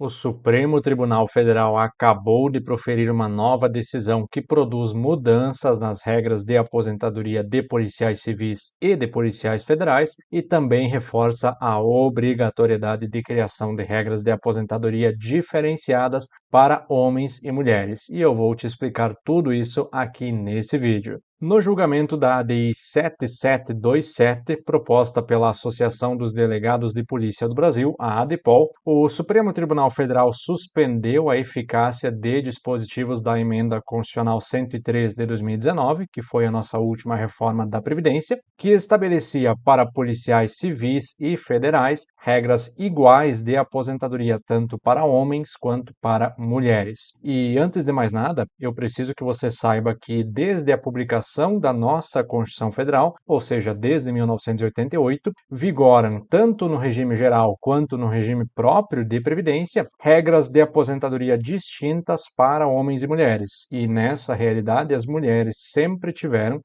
O Supremo Tribunal Federal acabou de proferir uma nova decisão que produz mudanças nas regras de aposentadoria de policiais civis e de policiais federais e também reforça a obrigatoriedade de criação de regras de aposentadoria diferenciadas para homens e mulheres. E eu vou te explicar tudo isso aqui nesse vídeo. No julgamento da ADI 7727, proposta pela Associação dos Delegados de Polícia do Brasil, a ADPOL, o Supremo Tribunal Federal suspendeu a eficácia de dispositivos da Emenda Constitucional 103 de 2019, que foi a nossa última reforma da Previdência, que estabelecia para policiais civis e federais regras iguais de aposentadoria tanto para homens quanto para mulheres. E antes de mais nada, eu preciso que você saiba que desde a publicação da nossa Constituição Federal, ou seja, desde 1988, vigoram tanto no regime geral quanto no regime próprio de previdência regras de aposentadoria distintas para homens e mulheres. E nessa realidade, as mulheres sempre tiveram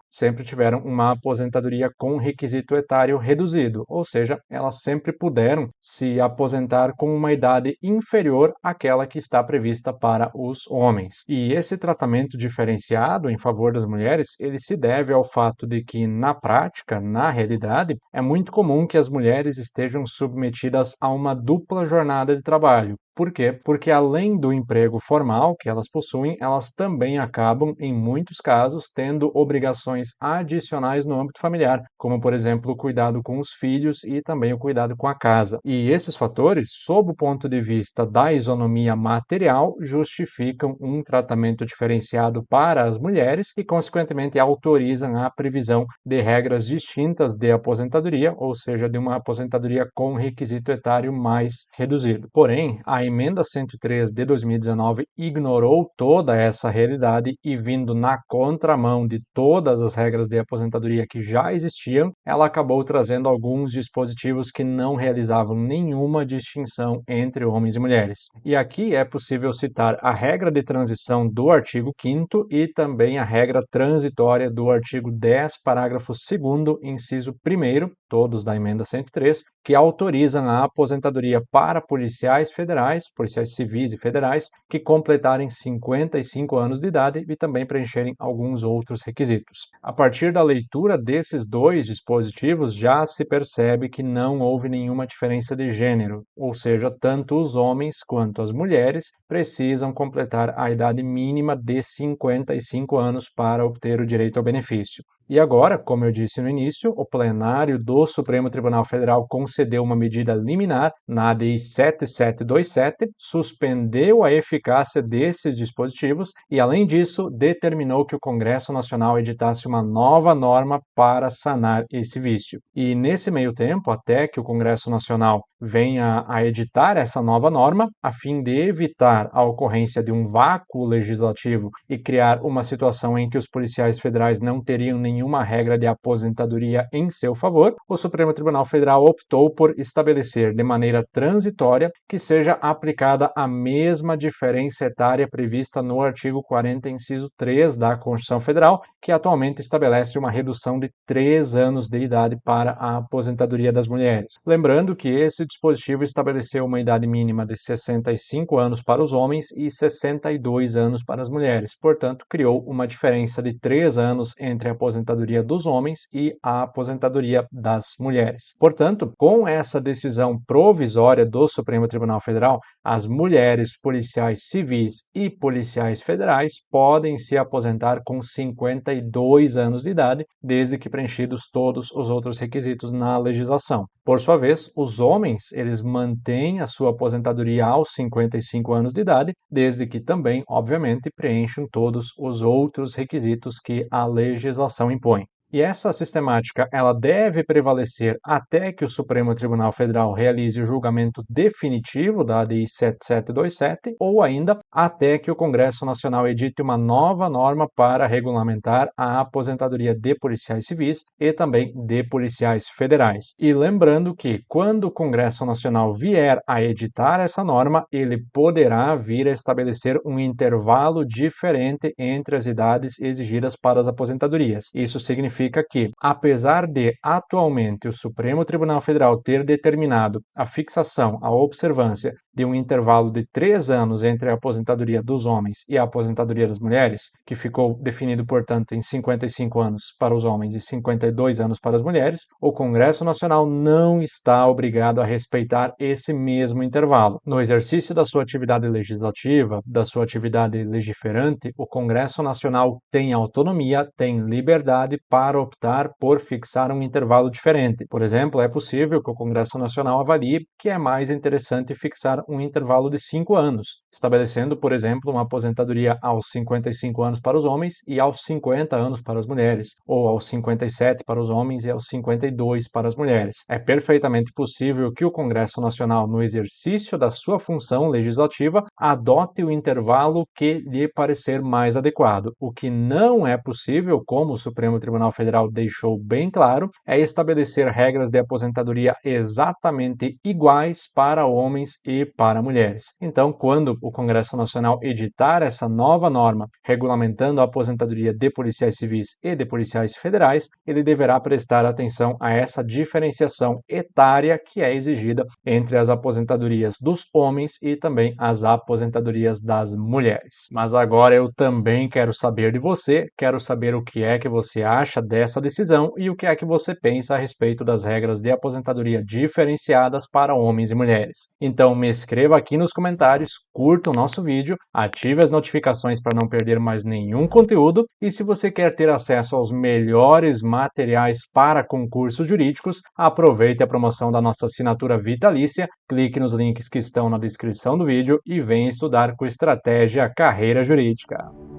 uma aposentadoria com requisito etário reduzido, ou seja, elas sempre puderam se aposentar com uma idade inferior àquela que está prevista para os homens. E esse tratamento diferenciado em favor das mulheres, ele se deve ao fato de que, na prática, na realidade, é muito comum que as mulheres estejam submetidas a uma dupla jornada de trabalho. Por quê? Porque além do emprego formal que elas possuem, elas também acabam, em muitos casos, tendo obrigações adicionais no âmbito familiar, como, por exemplo, o cuidado com os filhos e também o cuidado com a casa. E esses fatores, sob o ponto de vista da isonomia material, justificam um tratamento diferenciado para as mulheres e, consequentemente, autorizam a previsão de regras distintas de aposentadoria, ou seja, de uma aposentadoria com requisito etário mais reduzido. Porém, a Emenda 103 de 2019 ignorou toda essa realidade e, vindo na contramão de todas as regras de aposentadoria que já existiam, ela acabou trazendo alguns dispositivos que não realizavam nenhuma distinção entre homens e mulheres. E aqui é possível citar a regra de transição do artigo 5º e também a regra transitória do artigo 10, parágrafo 2º, inciso 1º, todos da Emenda 103, que autorizam a aposentadoria para policiais federais, policiais civis e federais, que completarem 55 anos de idade e também preencherem alguns outros requisitos. A partir da leitura desses dois dispositivos, já se percebe que não houve nenhuma diferença de gênero, ou seja, tanto os homens quanto as mulheres precisam completar a idade mínima de 55 anos para obter o direito ao benefício. E agora, como eu disse no início, o plenário do Supremo Tribunal Federal concedeu uma medida liminar na ADI 7727, suspendeu a eficácia desses dispositivos e, além disso, determinou que o Congresso Nacional editasse uma nova norma para sanar esse vício. E nesse meio tempo, até que o Congresso Nacional venha a editar essa nova norma, a fim de evitar a ocorrência de um vácuo legislativo e criar uma situação em que os policiais federais não teriam nenhuma regra de aposentadoria em seu favor, o Supremo Tribunal Federal optou por estabelecer de maneira transitória que seja aplicada a mesma diferença etária prevista no artigo 40, inciso 3 da Constituição Federal, que atualmente estabelece uma redução de 3 anos de idade para a aposentadoria das mulheres. Lembrando que esse dispositivo estabeleceu uma idade mínima de 65 anos para os homens e 62 anos para as mulheres, portanto, criou uma diferença de 3 anos entre a aposentadoria dos homens e a aposentadoria das mulheres. Portanto, com essa decisão provisória do Supremo Tribunal Federal, as mulheres policiais civis e policiais federais podem se aposentar com 52 anos de idade, desde que preenchidos todos os outros requisitos na legislação. Por sua vez, os homens, eles mantêm a sua aposentadoria aos 55 anos de idade, desde que também, obviamente, preencham todos os outros requisitos que a legislação impõe. E essa sistemática ela deve prevalecer até que o Supremo Tribunal Federal realize o julgamento definitivo da ADI 7727 ou ainda até que o Congresso Nacional edite uma nova norma para regulamentar a aposentadoria de policiais civis e também de policiais federais. E lembrando que quando o Congresso Nacional vier a editar essa norma, ele poderá vir a estabelecer um intervalo diferente entre as idades exigidas para as aposentadorias. Isso significa significa que, apesar de atualmente o Supremo Tribunal Federal ter determinado a fixação, a observância de um intervalo de 3 anos entre a aposentadoria dos homens e a aposentadoria das mulheres, que ficou definido, portanto, em 55 anos para os homens e 52 anos para as mulheres, o Congresso Nacional não está obrigado a respeitar esse mesmo intervalo. No exercício da sua atividade legislativa, da sua atividade legiferante, o Congresso Nacional tem autonomia, tem liberdade para optar por fixar um intervalo diferente. Por exemplo, é possível que o Congresso Nacional avalie que é mais interessante fixar um intervalo de 5 anos, estabelecendo, por exemplo, uma aposentadoria aos 55 anos para os homens e aos 50 anos para as mulheres, ou aos 57 para os homens e aos 52 para as mulheres. É perfeitamente possível que o Congresso Nacional, no exercício da sua função legislativa, adote o intervalo que lhe parecer mais adequado. O que não é possível, como o Supremo Tribunal Federal deixou bem claro, é estabelecer regras de aposentadoria exatamente iguais para homens e para mulheres. Então, quando o Congresso Nacional editar essa nova norma regulamentando a aposentadoria de policiais civis e de policiais federais, ele deverá prestar atenção a essa diferenciação etária que é exigida entre as aposentadorias dos homens e também as aposentadorias das mulheres. Mas agora eu também quero saber de você, quero saber o que é que você acha dessa decisão e o que é que você pensa a respeito das regras de aposentadoria diferenciadas para homens e mulheres. Então me escreva aqui nos comentários, curta o nosso vídeo, ative as notificações para não perder mais nenhum conteúdo e se você quer ter acesso aos melhores materiais para concursos jurídicos, aproveite a promoção da nossa assinatura vitalícia, clique nos links que estão na descrição do vídeo e venha estudar com Estratégia Carreira Jurídica.